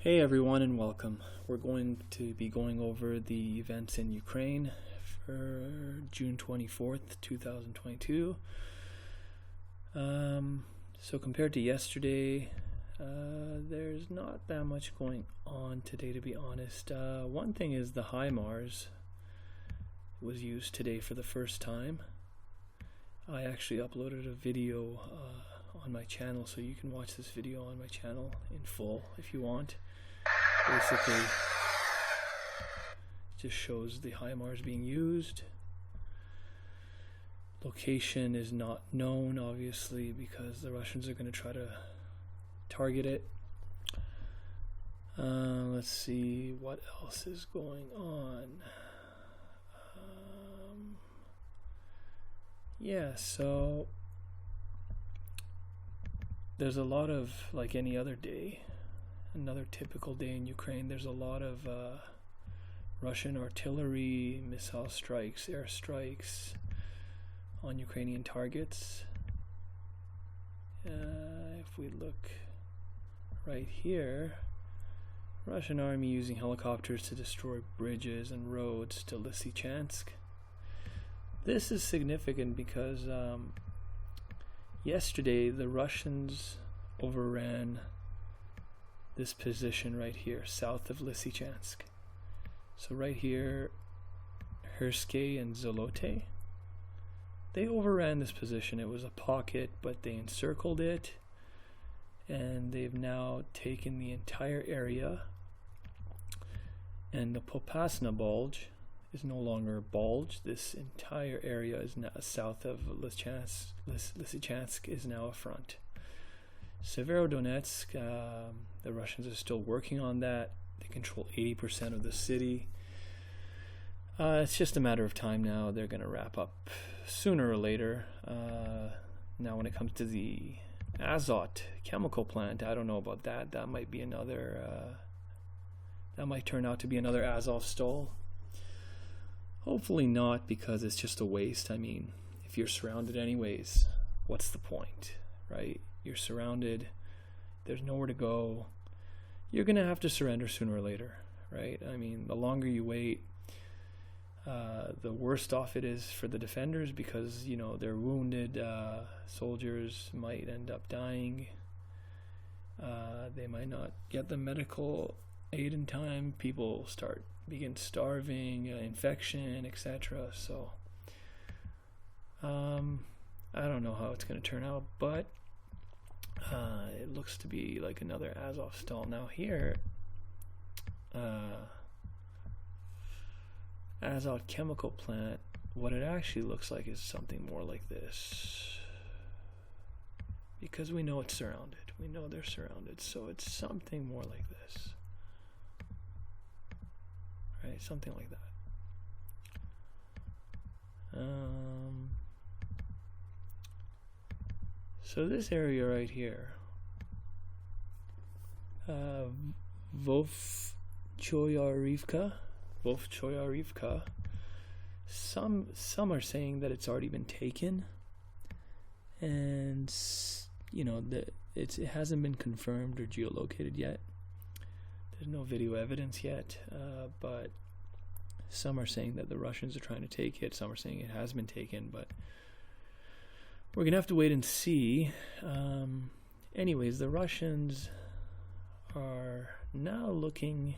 Hey everyone and welcome. We're going to be going over the events in Ukraine for June 24th, 2022. So compared to yesterday, there's not that much going on today, to be honest. One thing is the HIMARS was used today for the first time. I actually uploaded a video on my channel, so you can watch this video on my channel in full if you want. Basically, just shows the HIMARS being used. Location is not known, obviously, because the Russians are going to try to target it. Let's see what else is going on. So there's a lot of, like any other day, another typical day in Ukraine, there's a lot of Russian artillery, missile strikes, airstrikes on Ukrainian targets. If we look right here, Russian army using helicopters to destroy bridges and roads to Lysychansk. This is significant because yesterday the Russians overran this position right here, south of Lysychansk. So right here, Hirske and Zolte, they overran this position. It was a pocket, but they encircled it, and they've now taken the entire area. And the Popasna bulge is no longer a bulge. This entire area is now south of Lysychansk is now a front. Severodonetsk, the Russians are still working on that. They control 80% of the city. It's just a matter of time now. They're going to wrap up sooner or later. Now when it comes to the Azot chemical plant, I don't know about that. That might be another, that might turn out to be another Azovstal. Hopefully not, because it's just a waste. I mean, if you're surrounded anyways, what's the point, right? You're surrounded, there's nowhere to go. You're going to have to surrender sooner or later, right? I mean, the longer you wait, the worse off it is for the defenders, because, you know, their wounded soldiers might end up dying. They might not get the medical aid in time. People begin starving, infection, etc. So, I don't know how it's going to turn out, but it looks to be like another Azovstal. Now here, Azot chemical plant, what it actually looks like is something more like this. Because we know it's surrounded. We know they're surrounded, so it's something more like this. Right, something like that. So this area right here, Zolte-Hirske, some are saying that it's already been taken, and you know that it hasn't been confirmed or geolocated yet. There's no video evidence yet, but some are saying that the Russians are trying to take it. Some are saying it has been taken, but we're going to have to wait and see. Anyways, the Russians are now looking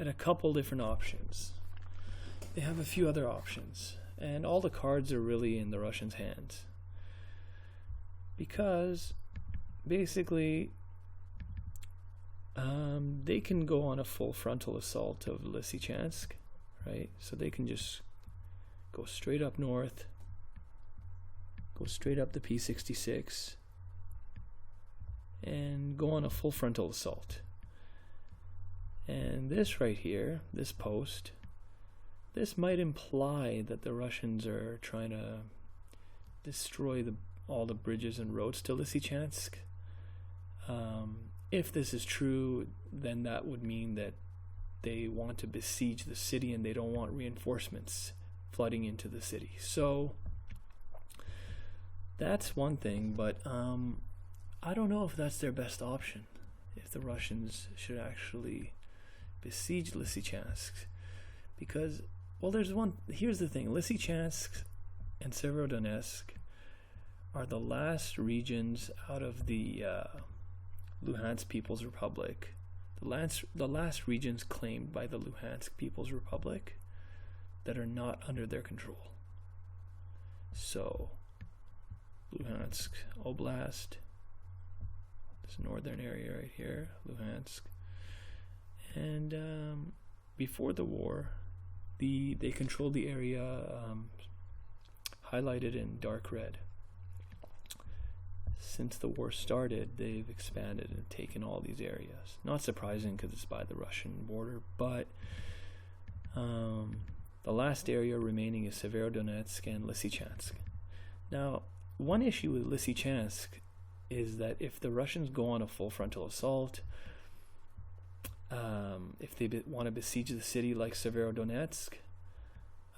at a couple different options. They have a few other options, and all the cards are really in the Russians' hands. Because, basically, they can go on a full frontal assault of Lysychansk, right? So they can just go straight up north, go straight up the P66, and go on a full frontal assault. And this right here, this post, this might imply that the Russians are trying to destroy all the bridges and roads to Lysychansk. If this is true, then that would mean that they want to besiege the city and they don't want reinforcements flooding into the city. So that's one thing, but I don't know if that's their best option. if the Russians should actually besiege Lysychansk. Because, well, here's the thing, Lysychansk and Severodonetsk are the last regions out of the Luhansk People's Republic, the last regions claimed by the Luhansk People's Republic that are not under their control. So, Luhansk Oblast, this northern area right here, Luhansk, and before the war, they controlled the area highlighted in dark red. Since the war started, they've expanded and taken all these areas. Not surprising because it's by the Russian border, but the last area remaining is Severodonetsk and Lysychansk. Now, one issue with Lysychansk is that if the Russians go on a full frontal assault, if they want to besiege the city like Severodonetsk,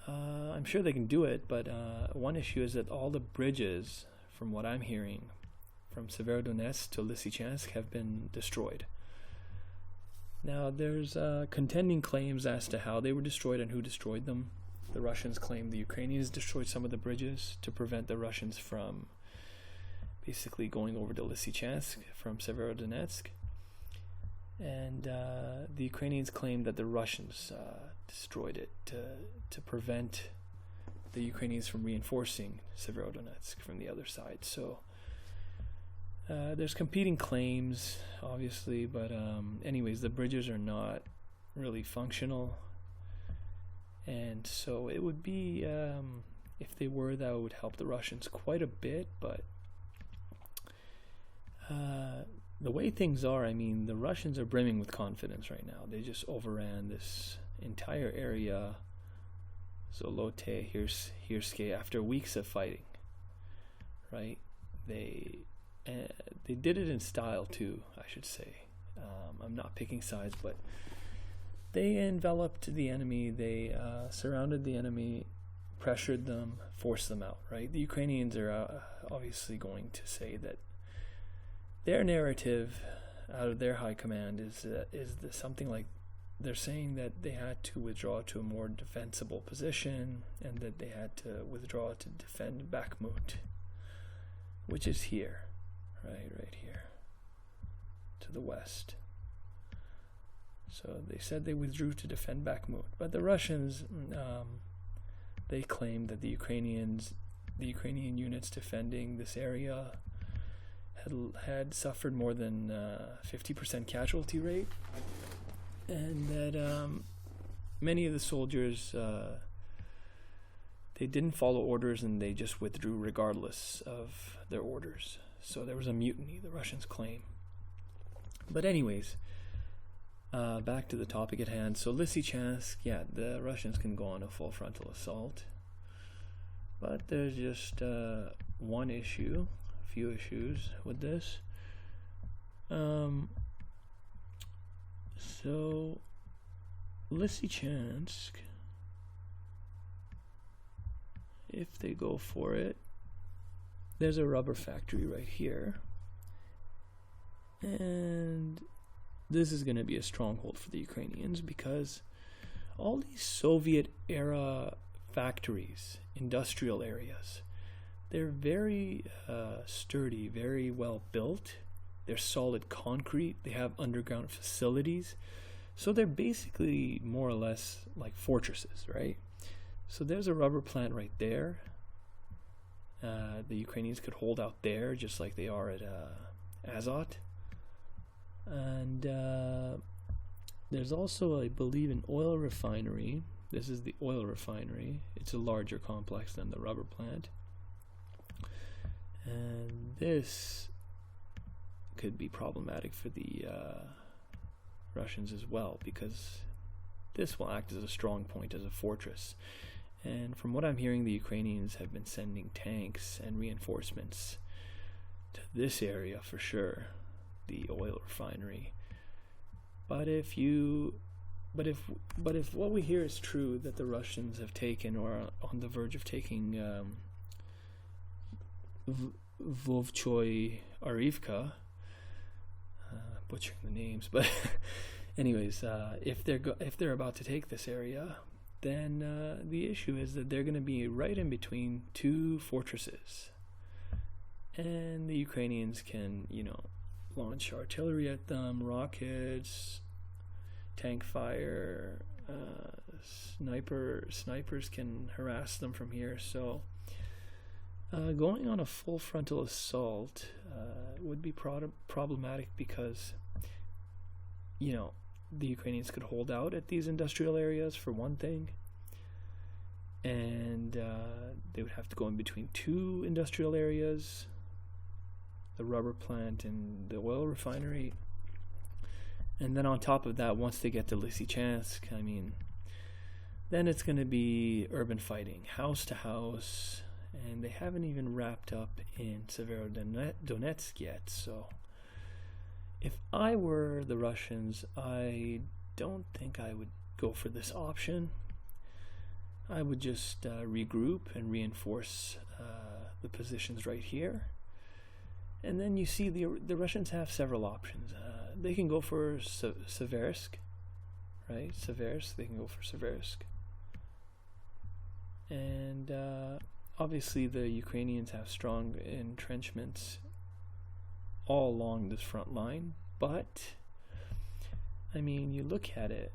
I'm sure they can do it, but one issue is that all the bridges, from what I'm hearing, from Severodonetsk to Lysychansk have been destroyed. Now, there's contending claims as to how they were destroyed and who destroyed them. The Russians claim the Ukrainians destroyed some of the bridges to prevent the Russians from basically going over to Lysychansk from Severodonetsk. And the Ukrainians claim that the Russians destroyed it to prevent the Ukrainians from reinforcing Severodonetsk from the other side. So there's competing claims, obviously, but anyways, the bridges are not really functional. And so it would be, if they were, that would help the Russians quite a bit, but the way things are, I mean, the Russians are brimming with confidence right now. They just overran this entire area, Zolte-Hirske, after weeks of fighting, right? They did it in style too, I should say. I'm not picking sides, but they enveloped the enemy. They surrounded the enemy, pressured them, forced them out, right? The Ukrainians are obviously going to say that their narrative out of their high command is something like, they're saying that they had to withdraw to a more defensible position and that they had to withdraw to defend Bakhmut, which is here, right here, to the west. So they said they withdrew to defend Bakhmut, but the Russians, they claimed that the Ukrainian units defending this area had suffered more than 50% casualty rate, and that many of the soldiers, they didn't follow orders and they just withdrew regardless of their orders. So there was a mutiny, the Russians claim. But anyways, back to the topic at hand. So Lysychansk, yeah, the Russians can go on a full frontal assault, but there's just one issue, a few issues with this. So Lysychansk, if they go for it, there's a rubber factory right here, and this is going to be a stronghold for the Ukrainians because all these Soviet-era factories, industrial areas, they're very sturdy, very well built. They're solid concrete. They have underground facilities. So they're basically more or less like fortresses, right? So there's a rubber plant right there. The Ukrainians could hold out there just like they are at Azot. And there's also, I believe, an oil refinery. This is the oil refinery. It's a larger complex than the rubber plant. And this could be problematic for the Russians as well, because this will act as a strong point, as a fortress. And from what I'm hearing, the Ukrainians have been sending tanks and reinforcements to this area for sure, the oil refinery. But if what we hear is true, that the Russians have taken or are on the verge of taking Vovchoy Arivka, butchering the names, but anyways, if they're about to take this area, then the issue is that they're going to be right in between two fortresses, and the Ukrainians can, launch artillery at them, rockets, tank fire, snipers can harass them from here. So going on a full frontal assault would be problematic because, the Ukrainians could hold out at these industrial areas for one thing, and they would have to go in between two industrial areas, the rubber plant and the oil refinery. And then on top of that, once they get to Lysychansk, then it's going to be urban fighting, house to house, and they haven't even wrapped up in Severodonetsk yet. So if I were the Russians, I don't think I would go for this option. I would just regroup and reinforce the positions right here. And then you see the Russians have several options. They can go for Seversk, right? They can go for Seversk. And obviously the Ukrainians have strong entrenchments all along this front line. But, you look at it,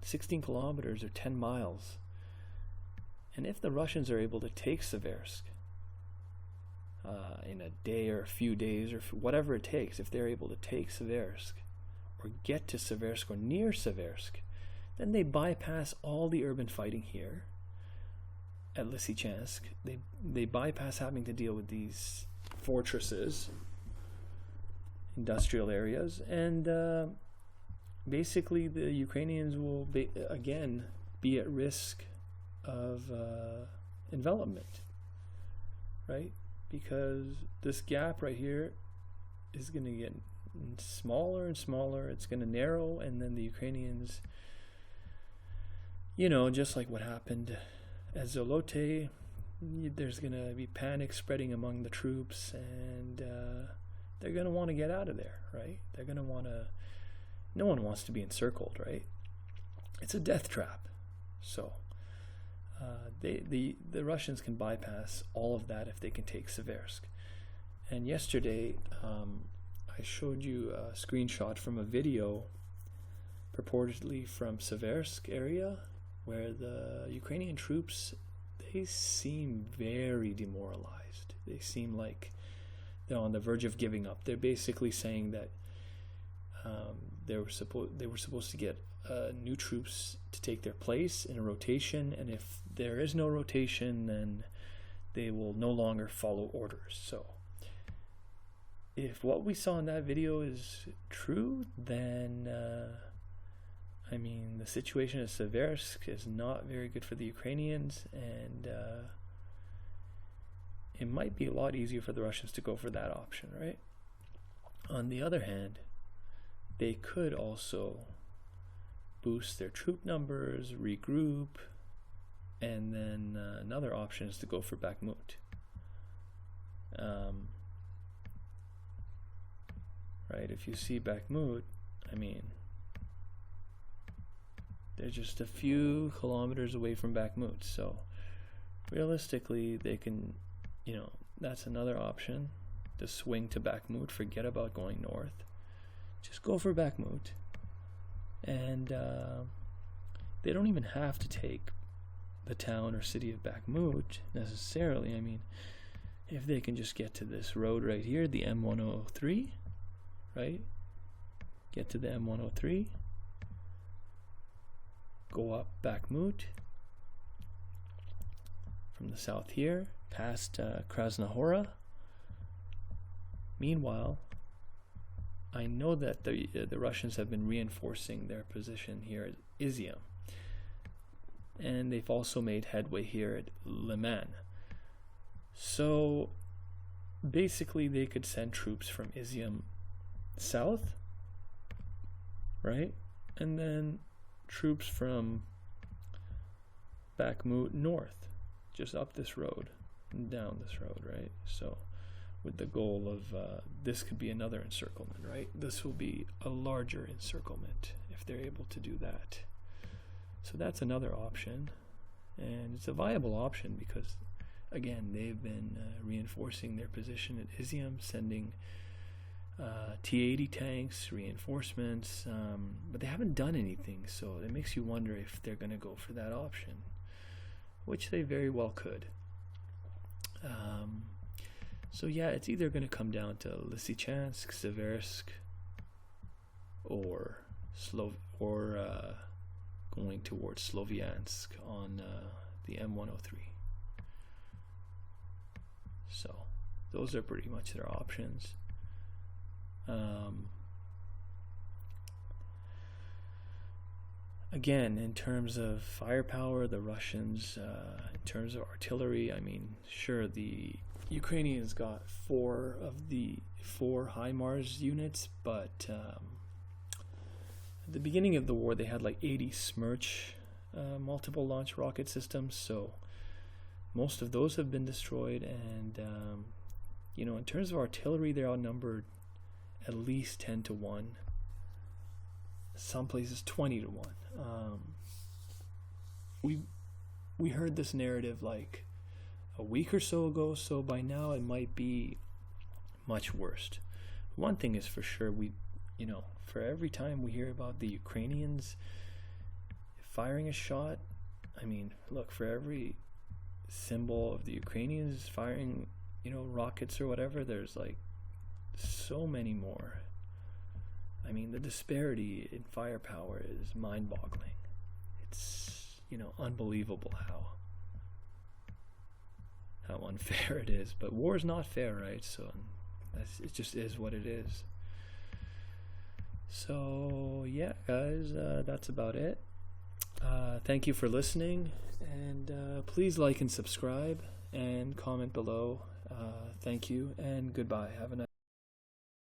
16 kilometers or 10 miles. And if the Russians are able to take Seversk, in a day or a few days or whatever it takes, if they're able to take Seversk or get to Seversk or near Seversk, then they bypass all the urban fighting here at Lysychansk. They bypass having to deal with these fortresses, industrial areas, and basically the Ukrainians will again be at risk of envelopment, right? Because this gap right here is going to get smaller and smaller. It's going to narrow, and then the Ukrainians, just like what happened at Zolote, there's going to be panic spreading among the troops, and they're going to want to get out of there, right? They're going to want to. No one wants to be encircled, right? It's a death trap. So the Russians can bypass all of that if they can take Seversk. And yesterday, I showed you a screenshot from a video purportedly from Seversk area, where the Ukrainian troops, they seem very demoralized. They seem like they're on the verge of giving up. They're basically saying that they were supposed to get new troops to take their place in a rotation, and if there is no rotation, then they will no longer follow orders. So if what we saw in that video is true, then the situation at Seversk is not very good for the Ukrainians, and it might be a lot easier for the Russians to go for that option, right? On the other hand, they could also boost their troop numbers, regroup, and then another option is to go for Bakhmut. Right, if you see Bakhmut, they're just a few kilometers away from Bakhmut, so realistically they can, that's another option, to swing to Bakhmut, forget about going north. Just go for Bakhmut, and they don't even have to take the town or city of Bakhmut necessarily. If they can just get to this road right here, the M103, right? Get to the M103, go up Bakhmut from the south here, past Krasnohora. Meanwhile, I know that the Russians have been reinforcing their position here at Izium, and they've also made headway here at Liman. So basically they could send troops from Izium south, right? And then troops from Bakhmut north, just up this road and down this road, right? So with the goal of this could be another encirclement, right? This will be a larger encirclement if they're able to do that. So that's another option, and it's a viable option because, again, they've been reinforcing their position at Izium, sending T-80 tanks, reinforcements, but they haven't done anything, so it makes you wonder if they're going to go for that option, which they very well could. So yeah, it's either going to come down to Lysychansk, Zolte-Hirske, or going towards Sloviansk on the M103. So those are pretty much their options. Again, in terms of firepower, the Russians, in terms of artillery, I mean, sure, the Ukrainians got 4 of the 4 HIMARS units, but at the beginning of the war, they had like 80 Smerch multiple launch rocket systems, so most of those have been destroyed, and in terms of artillery, they're outnumbered at least 10 to 1. Some places 20 to 1. We heard this narrative like a week or so ago, so by now it might be much worse. One thing is for sure, for every time we hear about the Ukrainians firing a shot, I mean, look, for every symbol of the Ukrainians firing, rockets or whatever, there's like so many more. I mean, the disparity in firepower is mind-boggling. It's, unbelievable how unfair it is. But war is not fair, right? So it just is what it is. So, yeah, guys, that's about it. Thank you for listening. And please like and subscribe and comment below. Thank you, and goodbye. Have a nice